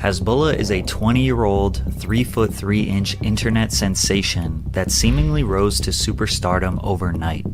Hasbulla is a 20-year-old, 3'3" internet sensation that seemingly rose to superstardom overnight.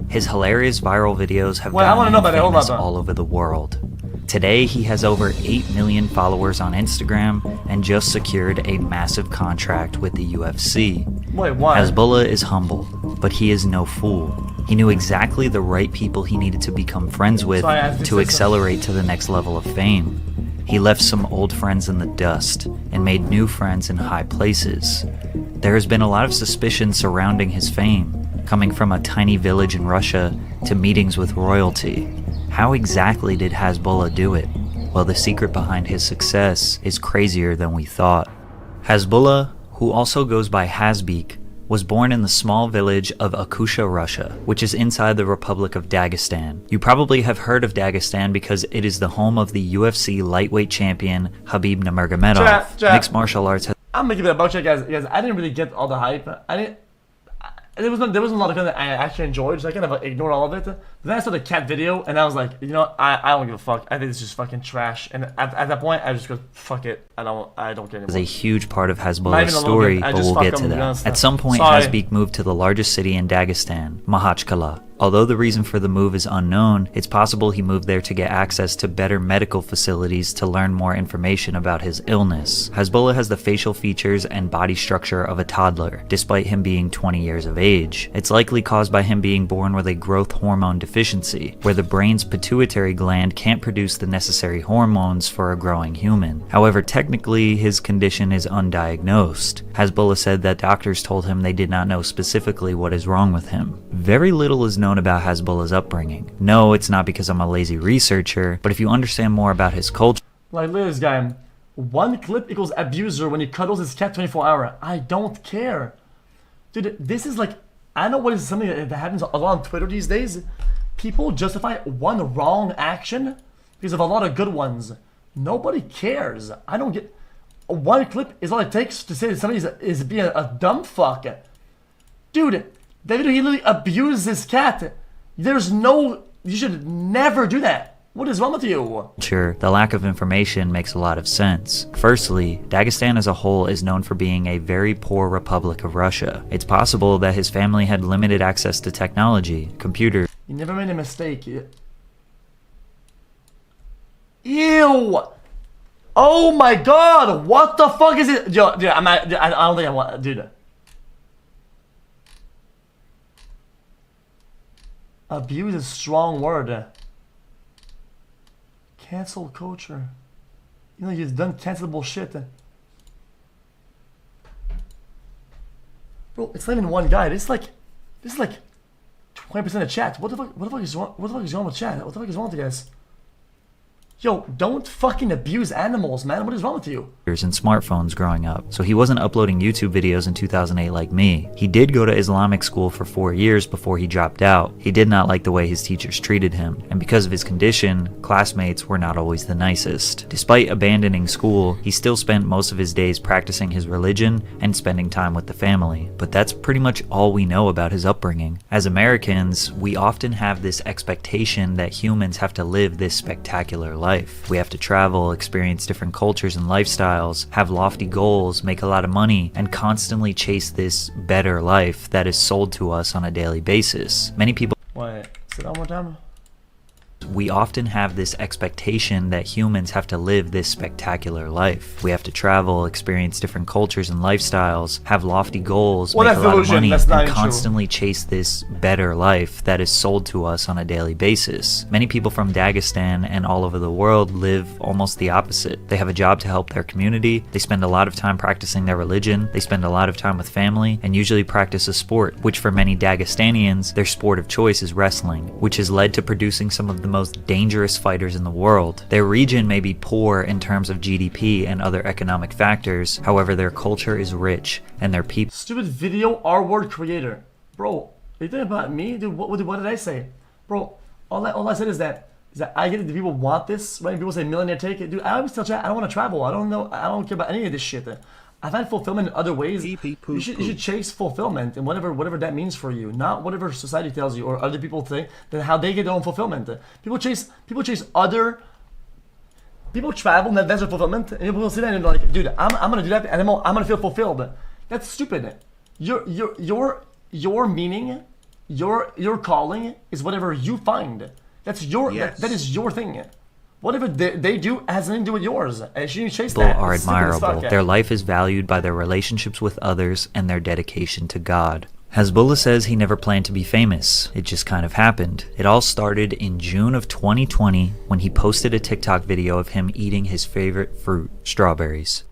His hilarious viral videos have gotten him famous all over the world. Today, he has over 8 million followers on Instagram and just secured a massive contract with the UFC. Wait, what? Hasbulla is humble, but he is no fool. He knew exactly the right people he needed to become friends with to accelerate to the next level of fame. He left some old friends in the dust and made new friends in high places. There has been a lot of suspicion surrounding his fame, coming from a tiny village in Russia to meetings with royalty. How exactly did Hasbulla do it? Well, the secret behind his success is crazier than we thought. Hasbulla, who also goes by Hasbeek, was born in the small village of xQc, Russia, which is inside the Republic of Dagestan. You probably have heard of Dagestan because it is the home of the UFC lightweight champion Khabib Nurmagomedov. Mixed martial arts has... I'm gonna give it a buck check, guys. I didn't really get all the hype. There wasn't a lot of content I actually enjoyed, so I kind of ignored all of it. Then I saw the cat video, and I was like, you know, I don't give a fuck. I think it's just fucking trash. And at that point, I just go, fuck it. I don't care anymore. Is a huge part of Hasbulla's story, but we'll get to that. At some point, Hasbeek moved to the largest city in Dagestan, Makhachkala. Although the reason for the move is unknown, it's possible he moved there to get access to better medical facilities to learn more information about his illness. Hasbulla has the facial features and body structure of a toddler, despite him being 20 years of age. It's likely caused by him being born with a growth hormone deficiency, where the brain's pituitary gland can't produce the necessary hormones for a growing human. However, technically, his condition is undiagnosed. Hasbulla said that doctors told him they did not know specifically what is wrong with him. Very little is known about Hasbulla's upbringing. No, it's not because I'm a lazy researcher, but if you understand more about his culture... Like, look at this guy. One clip equals abuser when he cuddles his cat 24-hour. I don't care. Dude, this is like... I know what is something that happens a lot on Twitter these days. People justify one wrong action because of a lot of good ones. Nobody cares. I don't get... One clip is all it takes to say that somebody is being a dumb fuck. Dude, that video, he literally abused his cat. There's no... You should never do that. What is wrong with you? Sure, the lack of information makes a lot of sense. Firstly, Dagestan as a whole is known for being a very poor republic of Russia. It's possible that his family had limited access to technology, computers... You never made a mistake. Ew! Oh my god! What the fuck is it? Yo, dude, I don't think I want... Dude. Abuse is a strong word. Cancel culture. You know, you've done cancelable shit. Bro, it's not even one guy. This is like 20% of chat. What the fuck is wrong? What the fuck is wrong with chat? What the fuck is wrong with you guys? Yo, don't fucking abuse animals, man. What is wrong with you? And smartphones growing up, so he wasn't uploading YouTube videos in 2008 like me. He did go to Islamic school for 4 years before he dropped out. He did not like the way his teachers treated him, and because of his condition, classmates were not always the nicest. Despite abandoning school, he still spent most of his days practicing his religion and spending time with the family. But that's pretty much all we know about his upbringing. As Americans, we often have this expectation that humans have to live this spectacular life. We have to travel, experience different cultures and lifestyles, have lofty goals, make a lot of money, and constantly chase this better life that is sold to us on a daily basis. Many people... Wait, say that one more time? We often have this expectation that humans have to live this spectacular life. We have to travel, experience different cultures and lifestyles, have lofty goals, make a lot of money, and constantly chase this better life that is sold to us on a daily basis. Many people from Dagestan and all over the world live almost the opposite. They have a job to help their community, they spend a lot of time practicing their religion, they spend a lot of time with family, and usually practice a sport, which for many Dagestanians, their sport of choice is wrestling, which has led to producing some of the most dangerous fighters in the world. Their region may be poor in terms of GDP and other economic factors, however their culture is rich and their people... Stupid video R-word creator. Bro, are you thinking about me? Dude, what did I say? Bro, all I said is that I get it, people want this, right? People say millionaire take it. Dude, I always tell chat, I don't want to travel. I don't know, I don't care about any of this shit. I find fulfillment in other ways. You should chase fulfillment and whatever that means for you, not whatever society tells you or other people think that how they get their own fulfillment. People chase other people travel and that's their fulfillment, and people sit there and they're like, dude, I'm gonna do that, and I'm gonna feel fulfilled. That's stupid. Your meaning, your calling is whatever you find. That's your that is your thing. Whatever they do has nothing to do with yours. And you chase that. People are admirable. Their life is valued by their relationships with others and their dedication to God. Hasbulla says he never planned to be famous. It just kind of happened. It all started in June of 2020 when he posted a TikTok video of him eating his favorite fruit, strawberries.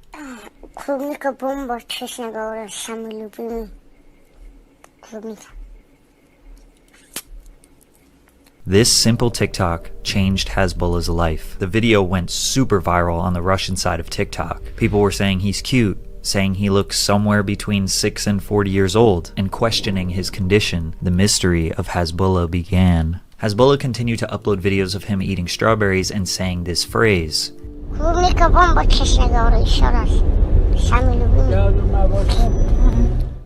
This simple TikTok changed Hasbulla's life. The video went super viral on the Russian side of TikTok. People were saying he's cute, saying he looks somewhere between 6 and 40 years old, and questioning his condition. The mystery of Hasbulla began. Hasbulla continued to upload videos of him eating strawberries and saying this phrase,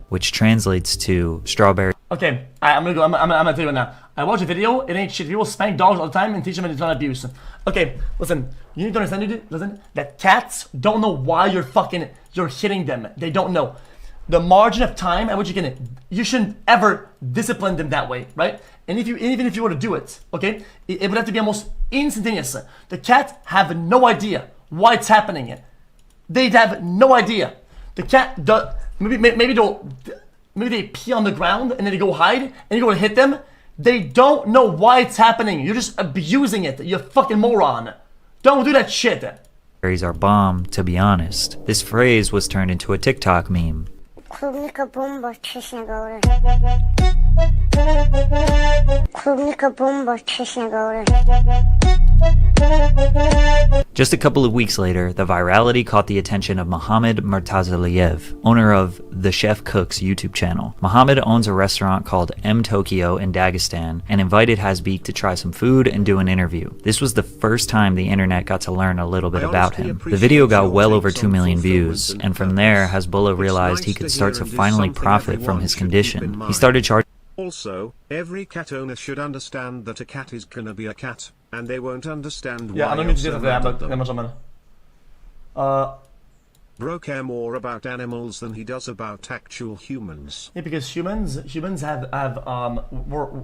which translates to strawberry. Okay, I'm gonna tell you now. I watch a video, it ain't shit. People spank dogs all the time and teach them it's not abuse. Okay, listen, you need to understand, dude, listen, that cats don't know why you're hitting them. They don't know. The margin of time at which you shouldn't ever discipline them that way, right? And even if you were to do it, okay, it would have to be almost instantaneous. The cats have no idea why it's happening. They'd have no idea. The cat does, maybe they pee on the ground and then they go hide and you go to hit them. They don't know why it's happening. You're just abusing it. You fucking moron. Don't do that shit. Strawberries are bomb, to be honest. This phrase was turned into a TikTok meme. Just a couple of weeks later, the virality caught the attention of Mohammad Murtazaliyev, owner of the Chef Cooks YouTube channel. Mohammad owns a restaurant called M Tokyo in Dagestan and invited Hasbulla to try some food and do an interview. This was the first time the internet got to learn a little bit about him. The video got well over 2 million views, and from there, Hasbulla realized he could start to finally profit from his condition. He started charging. Also, every cat owner should understand that a cat is gonna be a cat, and they won't understand why. Yeah, I don't need to do that, but Bro care more about animals than he does about actual humans. Yeah, because humans have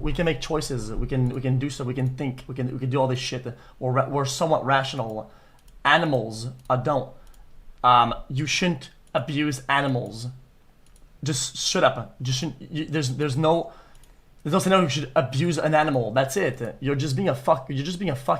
we can make choices. We can do stuff. We can think. We can do all this shit. We're somewhat rational. Animals don't. You shouldn't abuse animals. Just shut up. Just shouldn't. There's no scenario you should abuse an animal. That's it. You're just being a fuck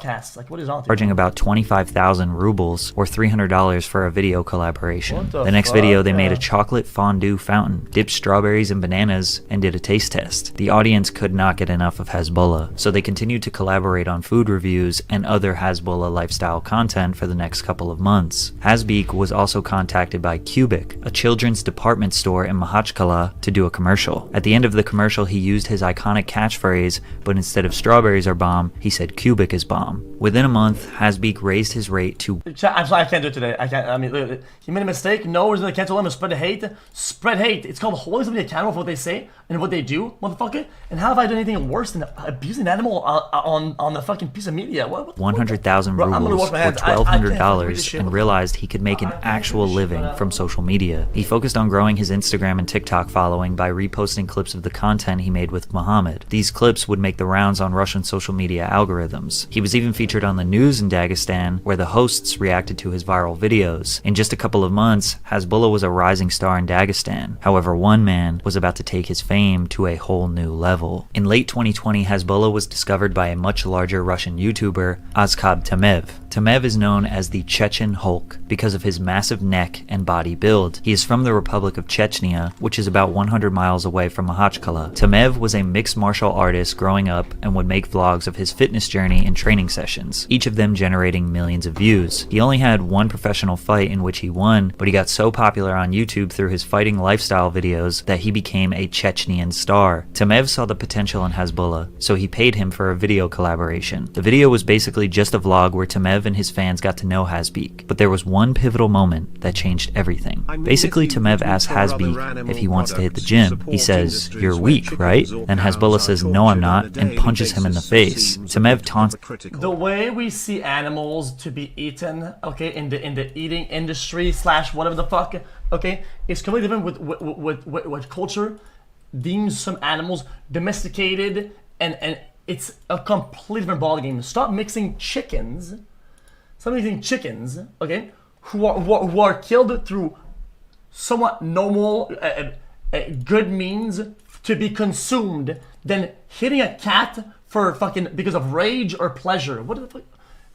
ass. Like, what is on? Charging about 25,000 rubles or $300 for a video collaboration. The next video, they made a chocolate fondue fountain, dipped strawberries and bananas, and did a taste test. The audience could not get enough of Hasbulla, so they continued to collaborate on food reviews and other Hasbulla lifestyle content for the next couple of months. Hasbulla was also contacted by Cubic, a children's department store in Makhachkala, to do a commercial. At the end of the commercial, he used his iconic catchphrase, but instead of strawberries are bomb, he said Cubic is bomb. Within a month, Hasbulla raised his rate to... I'm sorry, I can't do it today. I can't. I mean, he made a mistake. No, we're going to cancel him and spread the hate. Spread hate. It's called holding somebody accountable for what they say and what they do, motherfucker. And how have I done anything worse than abusing an animal on the fucking piece of media? 100,000 rubles, or $1,200, and realized he could make an actual living from social media. He focused on growing his Instagram and TikTok following by reposting clips of the content he made with Mohammed. These clips would make the rounds on Russian social media algorithms. He was even featured on the news in Dagestan, where the hosts reacted to his viral videos. In just a couple of months, Hasbulla was a rising star in Dagestan. However, one man was about to take his fame to a whole new level. In late 2020, Hasbulla was discovered by a much larger Russian YouTuber, Azkab Tamev. Tamev is known as the Chechen Hulk because of his massive neck and body build. He is from the Republic of Chechnya, which is about 100 miles away from Makhachkala. Tamev was a mixed martial artist growing up and would make vlogs of his fitness journey and training sessions, each of them generating millions of views. He only had one professional fight in which he won, but he got so popular on YouTube through his fighting lifestyle videos that he became a Chechnyan star. Tamev saw the potential in Hasbulla, so he paid him for a video collaboration. The video was basically just a vlog where Tamev and his fans got to know Hasbulla, but there was one pivotal moment that changed everything. Basically, Tamev asked Hasbulla if he wants to hit the gym. He says, "You're weak, right?" Then and Hasbulla says, "No, I'm not," and punches him in the face. Tamev taunts. The way we see animals to be eaten, okay, in the eating industry / whatever the fuck, okay, is completely different with what culture deems some animals domesticated, and it's a completely different ballgame. Stop mixing chickens. Stop mixing chickens, okay, who are killed through somewhat normal, good means to be consumed, than hitting a cat for fucking because of rage or pleasure. What the fuck?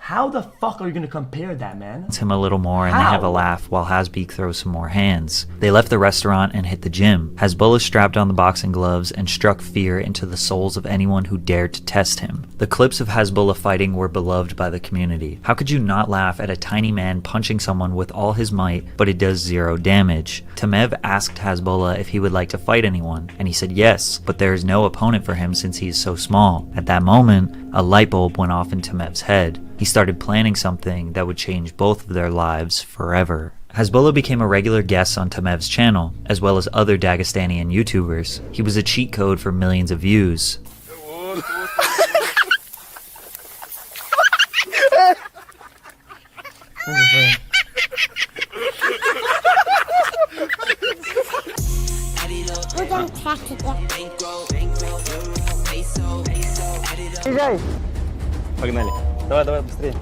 How the fuck are you gonna compare that, man? Him a little more, and they have a laugh while Hasbeek throws some more hands. They left the restaurant and hit the gym. Hasbulla strapped on the boxing gloves and struck fear into the souls of anyone who dared to test him. The clips of Hasbulla fighting were beloved by the community. How could you not laugh at a tiny man punching someone with all his might, but it does 0 damage? Tamev asked Hasbulla if he would like to fight anyone, and he said yes, but there is no opponent for him since he is so small. At that moment, a light bulb went off in Tamev's head. He started planning something that would change both of their lives forever. Hasbulla became a regular guest on Tamev's channel, as well as other Dagestanian YouTubers. He was a cheat code for millions of views. Погнали. Давай, давай, быстрее.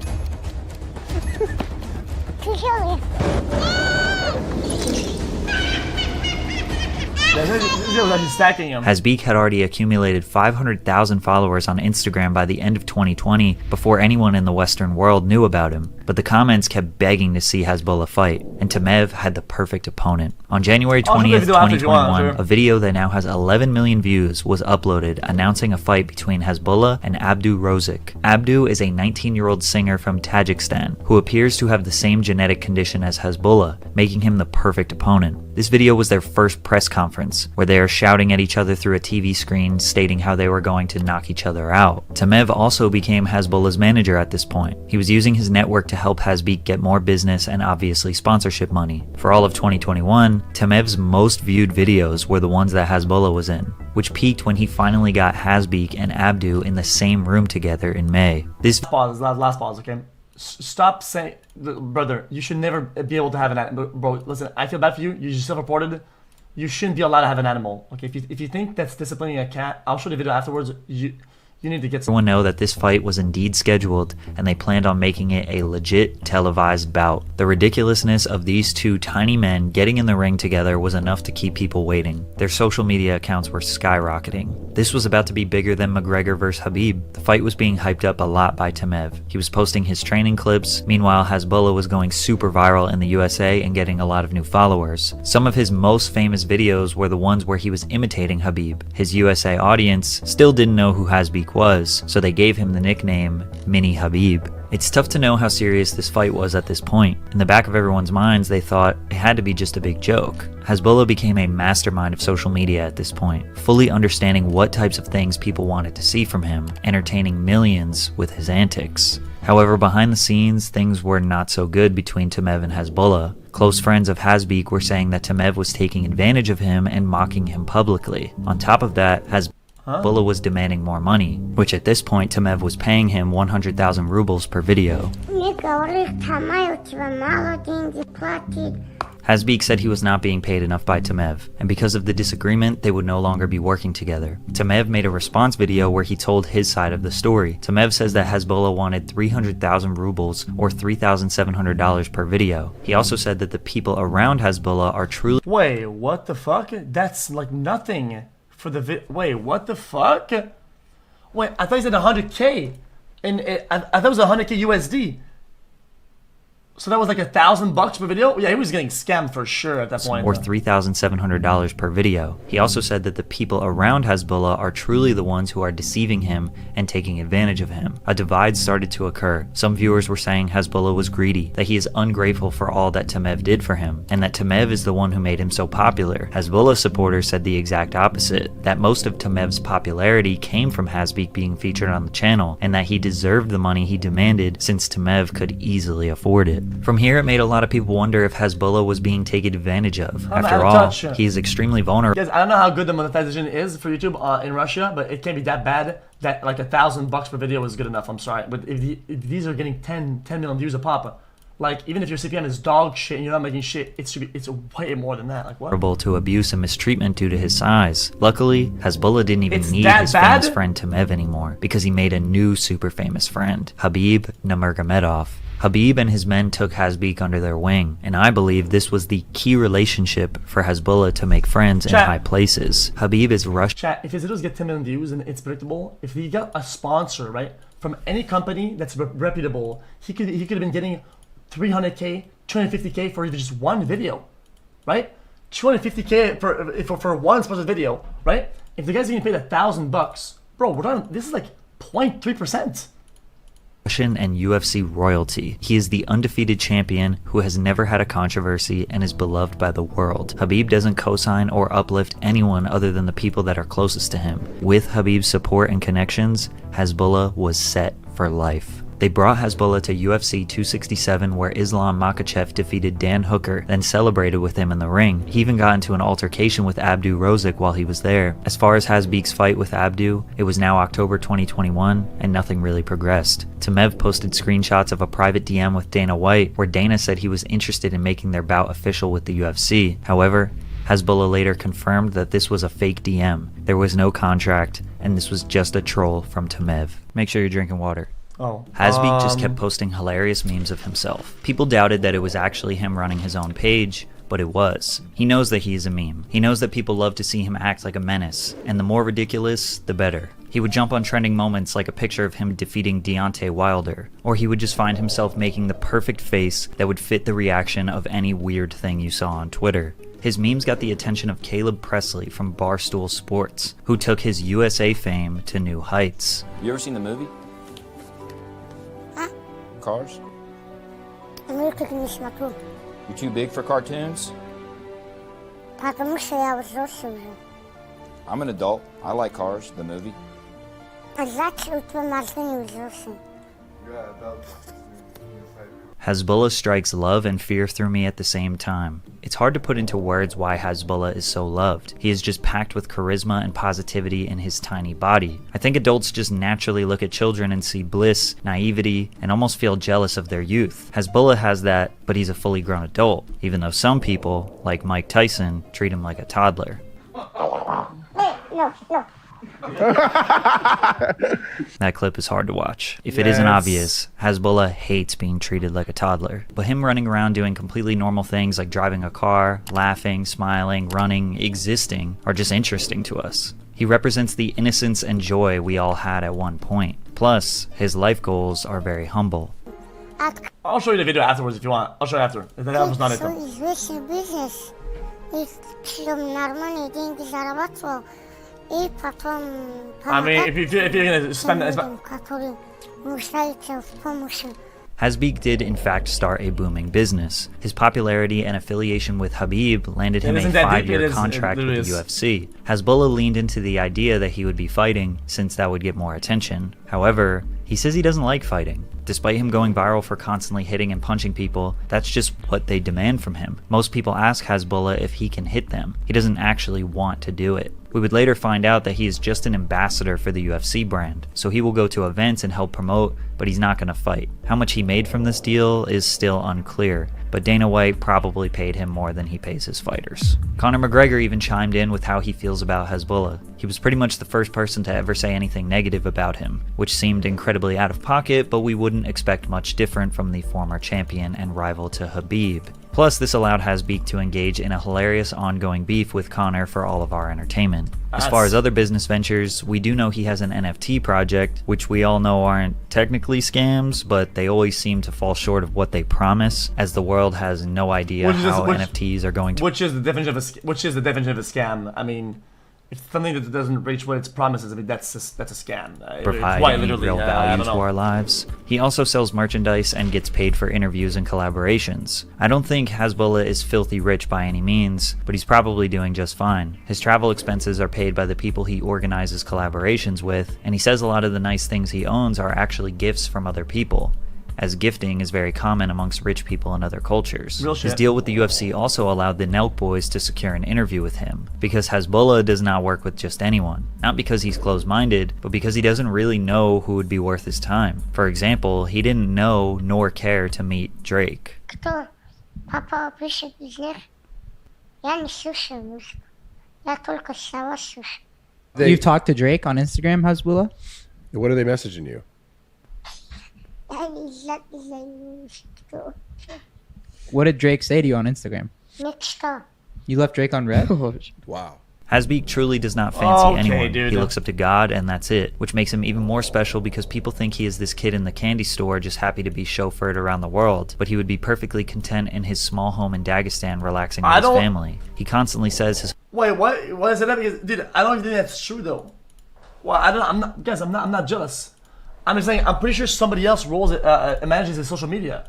Hasbeek had already accumulated 500,000 followers on Instagram by the end of 2020 before anyone in the Western world knew about him, but the comments kept begging to see Hasbulla fight, and Tamev had the perfect opponent. On January 20th, 2021, a video that now has 11 million views was uploaded announcing a fight between Hasbulla and Abdu Rozik. Abdu is a 19-year-old singer from Tajikistan who appears to have the same genetic condition as Hasbulla, making him the perfect opponent. This video was their first press conference, where they are shouting at each other through a TV screen stating how they were going to knock each other out. Tamev also became Hasbulla's manager at this point. He was using his network to help Hasbeek get more business and obviously sponsorship money. For all of 2021, Tamev's most viewed videos were the ones that Hasbulla was in, which peaked when he finally got Hasbeek and Abdu in the same room together in May. This last pause, okay? Stop saying, brother, you should never be able to have an animal. Bro, listen, I feel bad for you. You just self-reported. You shouldn't be allowed to have an animal. Okay, if you think that's disciplining a cat, I'll show the video afterwards. You need to get some. Everyone know that this fight was indeed scheduled, and they planned on making it a legit televised bout. The ridiculousness of these two tiny men getting in the ring together was enough to keep people waiting. Their social media accounts were skyrocketing. This was about to be bigger than McGregor vs. Khabib. The fight was being hyped up a lot by Tamev. He was posting his training clips. Meanwhile, Hasbulla was going super viral in the USA and getting a lot of new followers. Some of his most famous videos were the ones where he was imitating Khabib. His USA audience still didn't know who Hasbeek was, so they gave him the nickname Mini Khabib. It's tough to know how serious this fight was at this point. In the back of everyone's minds, they thought it had to be just a big joke. Hasbulla became a mastermind of social media at this point, fully understanding what types of things people wanted to see from him, entertaining millions with his antics. However, behind the scenes, things were not so good between Tamev and Hasbulla. Close friends of Hasbeek were saying that Tamev was taking advantage of him and mocking him publicly. On top of that, Hasbulla was demanding more money, which at this point Tamev was paying him 100,000 rubles per video. Hasbeek said he was not being paid enough by Tamev, and because of the disagreement, they would no longer be working together. Tamev made a response video where he told his side of the story. Tamev says that Hasbulla wanted 300,000 rubles or $3,700 per video. He also said that the people around Hasbulla are truly— Wait, what the fuck? That's like nothing for the wait, what the fuck? Wait, I thought he said 100K, and I thought it was 100K USD. So that was like $1,000 per video? Yeah, he was getting scammed for sure at that point. Or $3,700 per video. He also said that the people around Hasbulla are truly the ones who are deceiving him and taking advantage of him. A divide started to occur. Some viewers were saying Hasbulla was greedy, that he is ungrateful for all that Tamev did for him, and that Tamev is the one who made him so popular. Hasbulla supporters said the exact opposite, that most of Tamev's popularity came from Hasbeek being featured on the channel, and that he deserved the money he demanded since Tamev could easily afford it. From here, it made a lot of people wonder if Hasbulla was being taken advantage of. After all, he is extremely vulnerable. Guys, I don't know how good the monetization is for YouTube in Russia, but it can't be that bad that like $1,000 per video is good enough. I'm sorry, but if these are getting 10 million views a pop, like even if your CPM is dog shit and you're not making shit, it's way more than that. Like what? To abuse and mistreatment due to his size. Luckily, Hasbulla didn't even need his famous friend Tamev anymore because he made a new super famous friend, Habib Nurmagomedov. Habib and his men took Hasbeek under their wing, and I believe this was the key relationship for Hasbulla to make friends in high places. Habib is Russian. Chat, if his videos get 10 million views and it's predictable, if he got a sponsor, right, from any company that's reputable, he could have been getting 300K, 250K for just one video, right? 250K for one sponsored video, right? If the guy's getting paid $1,000, bro, we're done. This is like 0.3%. Russian and UFC royalty. He is the undefeated champion who has never had a controversy and is beloved by the world. Habib doesn't co-sign or uplift anyone other than the people that are closest to him. With Habib's support and connections, Hasbulla was set for life. They brought Hasbulla to UFC 267 where Islam Makhachev defeated Dan Hooker, then celebrated with him in the ring. He even got into an altercation with Abdu Rozik while he was there. As far as Hasbeek's fight with Abdu, it was now October 2021 and nothing really progressed. Tamev posted screenshots of a private DM with Dana White where Dana said he was interested in making their bout official with the UFC. However, Hasbulla later confirmed that this was a fake DM. There was no contract and this was just a troll from Tamev. Make sure you're drinking water. Hasbeek just kept posting hilarious memes of himself. People doubted that it was actually him running his own page, but it was. He knows that he is a meme. He knows that people love to see him act like a menace, and the more ridiculous, the better. He would jump on trending moments like a picture of him defeating Deontay Wilder, or he would just find himself making the perfect face that would fit the reaction of any weird thing you saw on Twitter. His memes got the attention of Caleb Presley from Barstool Sports, who took his USA fame to new heights. You ever seen the movie? Cars? You're too big for cartoons? I'm an adult. I like Cars, the movie. Hasbulla strikes love and fear through me at the same time. It's hard to put into words why Hasbulla is so loved. He is just packed with charisma and positivity in his tiny body. I think adults just naturally look at children and see bliss, naivety, and almost feel jealous of their youth. Hasbulla has that, but he's a fully grown adult, even though some people, like Mike Tyson, treat him like a toddler. That clip is hard to watch. If it isn't obvious, Hasbulla hates being treated like a toddler. But him running around doing completely normal things like driving a car, laughing, smiling, running, existing, are just interesting to us. He represents the innocence and joy we all had at one point. Plus, his life goals are very humble. I'll show you the video afterwards if you want. I'll show you after. That was not it. I mean, if you're gonna spend Hasbeek did in fact start a booming business. His popularity and affiliation with Habib landed him a 5-year contract with the UFC. Hasbulla leaned into the idea that he would be fighting, since that would get more attention. However, he says he doesn't like fighting. Despite him going viral for constantly hitting and punching people, that's just what they demand from him. Most people ask Hasbulla if he can hit them. He doesn't actually want to do it. We would later find out that he is just an ambassador for the UFC brand, so he will go to events and help promote, but he's not going to fight. How much he made from this deal is still unclear, but Dana White probably paid him more than he pays his fighters. Conor McGregor even chimed in with how he feels about Hasbulla. He was pretty much the first person to ever say anything negative about him, which seemed incredibly out of pocket, but we wouldn't expect much different from the former champion and rival to Habib. Plus, this allowed Hasbeek to engage in a hilarious ongoing beef with Conor for all of our entertainment. As far as other business ventures, we do know he has an NFT project, which we all know aren't technically scams, but they always seem to fall short of what they promise, as the world has no idea how NFTs are going to... Which is the definition of a scam? I mean, if something that doesn't reach what its promises, I mean, that's a scam. Provide any real value to our lives. He also sells merchandise and gets paid for interviews and collaborations. I don't think Hasbulla is filthy rich by any means, but he's probably doing just fine. His travel expenses are paid by the people he organizes collaborations with, and he says a lot of the nice things he owns are actually gifts from other people. as gifting is very common amongst rich people in other cultures. Real His shit. deal with the UFC also allowed the Nelk boys to secure an interview with him, because Hasbulla does not work with just anyone. Not because he's closed-minded, but because he doesn't really know who would be worth his time. For example, he didn't know nor care to meet Drake. Кто папа пишет из них, я не слушаю музыку. Я только слова слушаю. You've talked to Drake on Instagram, Hasbulla? What are they messaging you? Я не знаю музыку. What did Drake say to you on Instagram? Ничто. You left Drake on red? Wow. Hasbeek truly does not fancy Okay, anyone. dude. He looks up to God and that's it, which makes him even more special because people think he is this kid in the candy store just happy to be chauffeured around the world, but he would be perfectly content in his small home in Dagestan relaxing with his family. He constantly says his Wait, what is it? Because, dude, I don't even think that's true though. Well, I'm not jealous. I'm just saying, I'm pretty sure somebody else manages his social media.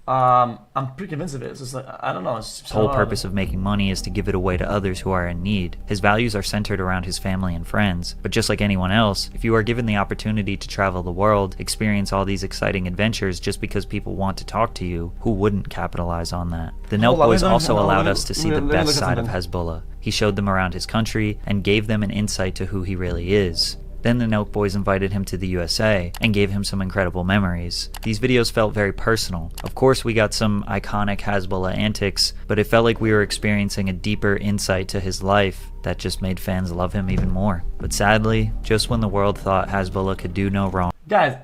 I'm pretty convinced of it. It's just like, I don't know. His whole purpose of making money is to give it away to others who are in need. His values are centered around his family and friends. But just like anyone else, if you are given the opportunity to travel the world, experience all these exciting adventures just because people want to talk to you, who wouldn't capitalize on that? The Nelk boys also allowed us to see the best side of Hasbulla. He showed them around his country and gave them an insight to who he really is. Then the Nelk boys invited him to the USA and gave him some incredible memories. These videos felt very personal. Of course, we got some iconic Hasbulla antics, but it felt like we were experiencing a deeper insight to his life that just made fans love him even more. But sadly, just when the world thought Hasbulla could do no wrong. Guys,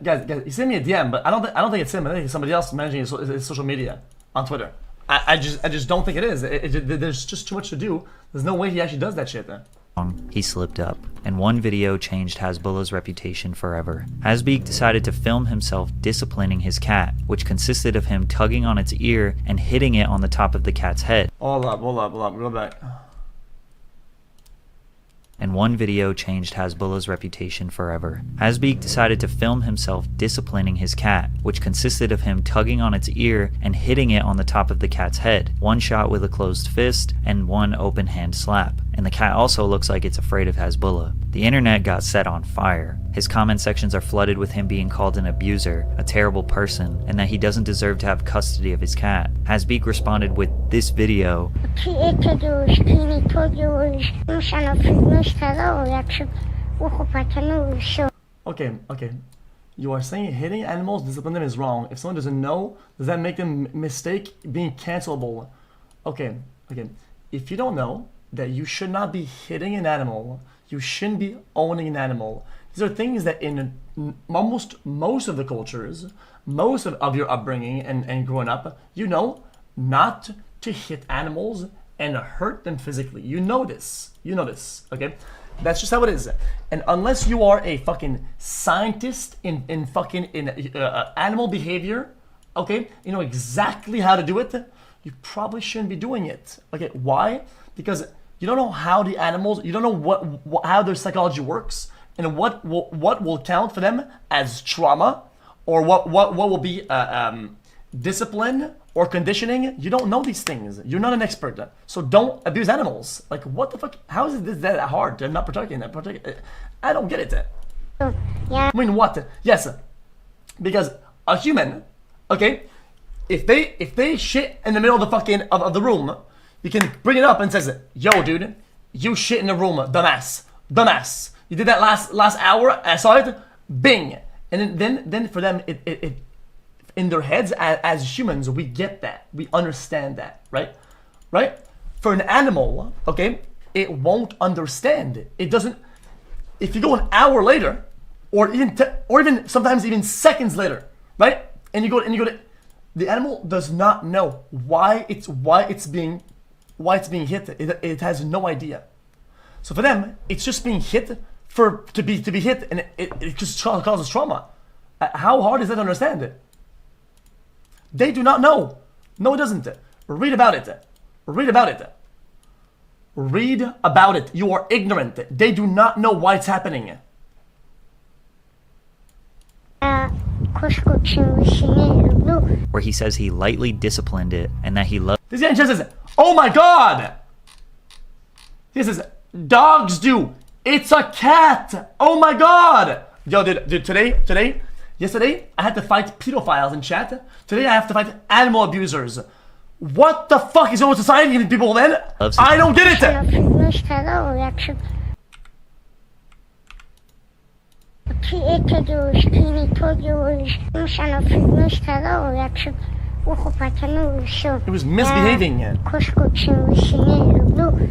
he sent me a DM, but I don't think it's him. I think it's somebody else managing his social media on Twitter. I just don't think it is. There's just too much to do. There's no way he actually does that shit then. He slipped up, and one video changed Hasbulla's reputation forever. Hasbeek decided to film himself disciplining his cat, which consisted of him tugging on its ear and hitting it on the top of the cat's head. Hold up, go back. And one video changed Hasbulla's reputation forever. Hasbeek decided to film himself disciplining his cat, which consisted of him tugging on its ear and hitting it on the top of the cat's head, one shot with a closed fist and one open hand slap. And the cat also looks like it's afraid of Hasbulla. The internet got set on fire. His comment sections are flooded with him being called an abuser, a terrible person, and that he doesn't deserve to have custody of his cat. Hasbeek responded with this video. Okay. You are saying hitting animals, discipline them is wrong. If someone doesn't know, does that make them mistake being cancelable? Okay. If you don't know that you should not be hitting an animal, you shouldn't be owning an animal. These are things that in almost most of the cultures, most of your upbringing and growing up, you know not to hit animals and hurt them physically. You know this, okay? That's just how it is. And unless you are a fucking scientist in animal behavior, okay, you know exactly how to do it, you probably shouldn't be doing it. Okay, why? Because you don't know how the animals, you don't know how their psychology works, and what will count for them as trauma, or what will be discipline or conditioning. You don't know these things. You're not an expert, so don't abuse animals. Like, what the fuck? How is it that hard to not protect it? I don't get it. I mean, what? Yes, because a human, okay, if they shit in the middle of the fucking of the room, you can bring it up and says, yo, dude, you shit in the room, dumbass. You did that last hour, I saw it, bing. And then for them, it in their heads, as humans, we get that. We understand that, right? For an animal, okay, it won't understand. It doesn't, if you go an hour later, or even sometimes even seconds later, right? And you go to, the animal does not know why it's being hit. It has no idea. So for them, it's just being hit to be hit, and it just causes trauma. How hard is that to understand? They do not know. No, it doesn't. Read about it. You are ignorant. They do not know why it's happening. Where he says he lightly disciplined it and that he loved. This guy says, oh my god! He says, dogs do. It's a cat. Oh my god! Yo, dude, today, Yesterday, I had to fight pedophiles in chat. Today, I have to fight animal abusers. What the fuck is wrong with society and people then? I don't get it! It was misbehaving.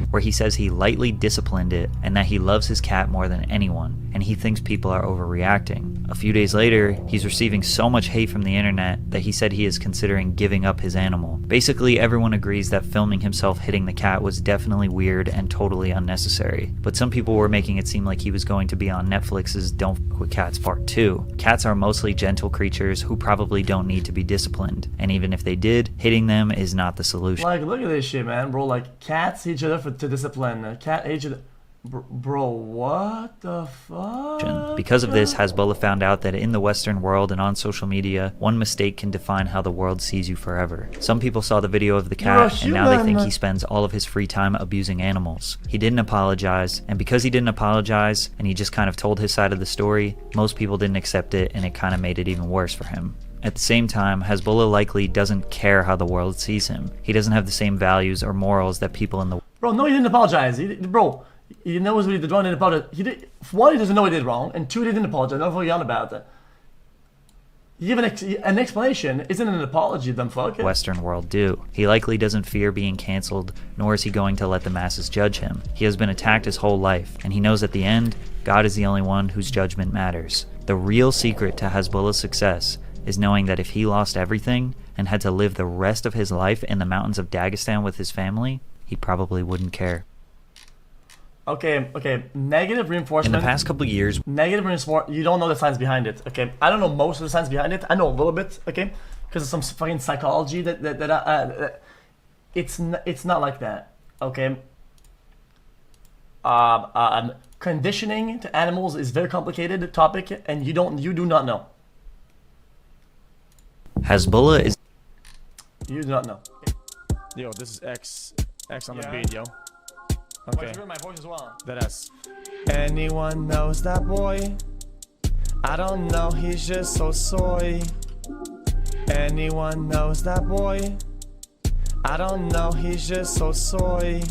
Where he says he lightly disciplined it and that he loves his cat more than anyone, and he thinks people are overreacting. A few days later, he's receiving so much hate from the internet that he said he is considering giving up his animal. Basically, everyone agrees that filming himself hitting the cat was definitely weird and totally unnecessary, but some people were making it seem like he was going to be on Netflix's Don't F with Cats Part 2. Cats are mostly gentle creatures who probably don't need to be disciplined, and even if they did, hitting them is not the solution. Like, look at this shit, man, bro. Like, cats hate each other to discipline. Cat hate each other. Bro, what the fuck? Because of this, Hasbulla found out that in the Western world and on social media, one mistake can define how the world sees you forever. Some people saw the video of the cat, and now they think he spends all of his free time abusing animals. He didn't apologize, and because he didn't apologize, and he just kind of told his side of the story, most people didn't accept it, and it kind of made it even worse for him. At the same time, Hasbulla likely doesn't care how the world sees him. He doesn't have the same values or morals that people in the... Bro, no, he didn't apologize. Bro, he knows what he did wrong and apologized. One, he doesn't know what he did wrong, and two, he didn't apologize. Don't forget on about it. You give an explanation, isn't an apology, dumb fuck. Western world do. He likely doesn't fear being cancelled, nor is he going to let the masses judge him. He has been attacked his whole life, and he knows at the end, God is the only one whose judgment matters. The real secret to Hasbulla's success is knowing that if he lost everything and had to live the rest of his life in the mountains of Dagestan with his family, he probably wouldn't care. Okay, negative reinforcement. In the past couple years, negative reinforcement, you don't know the science behind it, okay? I don't know most of the science behind it. I know a little bit, okay? Because of some fucking psychology it's not like that, okay? Conditioning to animals is a very complicated topic, and you do not know. Hasbulla is... You do not know. Yo, this is X on the beat, yo. Okay. My voice as well. That anyone knows that boy? I don't know, he's just so soy. Anyone knows that boy? I don't know, he's just so soy.